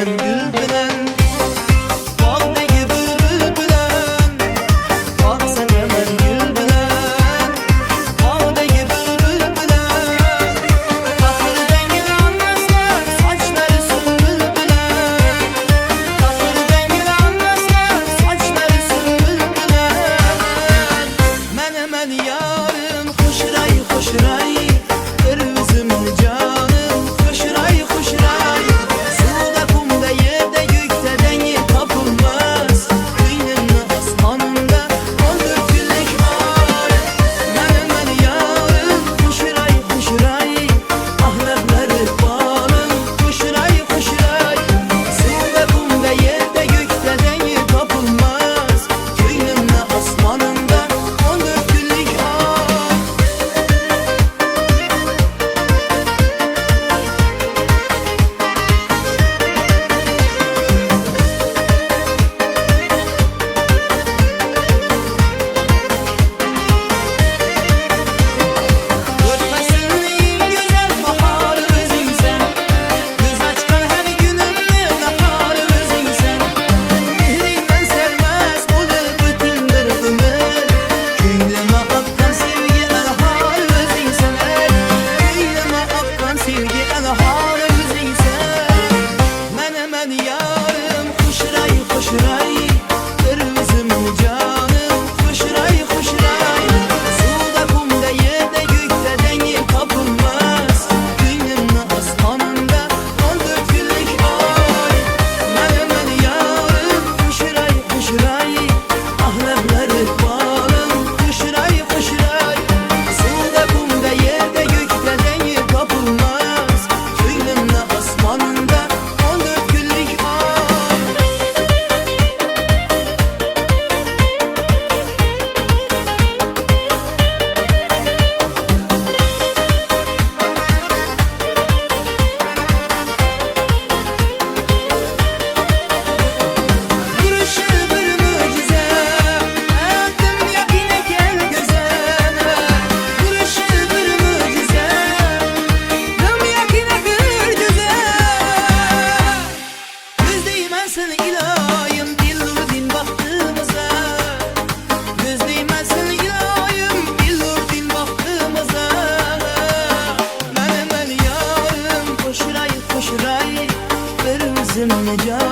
senemen gül bilen bağdagi bülbül bilen bak senemen gül bilen bağdagi bülbül bilen takır dengil anlaslar saçları sümbül bilen takır dengil anlaslar saçları sümbül bilen menemen yarım hoşray hoşray kırmızımın canım hoşray hoşray suda kumda yerde gökte dengi kapılmaz kıyının asmanında on dökülük ay menemen yarım hoşray hoşray ahlakları balım hoşray hoşray suda kumda yerde gökte dengi kapılmaz kıyının asmanında on dökülük ay Görmesinliğin güzel baharı özünsen göz açkan her günümde naharı özünsen mehrinden sermez olur bütün derdimi köyleme akkan sevgi elharı özünsen köyleme akkan sevgi elharı özünsen menemen yarım hoşray hoşray kırmızımın canım hoşray hoşray suda kumda yerde gökte dengi kapılmaz kıyının asmanında on dökülük ay menemen yarım hoşray hoşray ahlakları balım hoşray hoşray suda kumda yerde gökte dengi kapılmaz kıyının asmanında on dökülük ay Duruşu bir mucize öldüm ya yine gel gözeme Duruşu bir mucize öldüm ya yine gül göze Gözleyim ben seni ilayım dillur din baktığımıza Gözleyim ben seni ilayım dillur din baktığımıza Menemen yarım hoşray hoşray kırmızım canım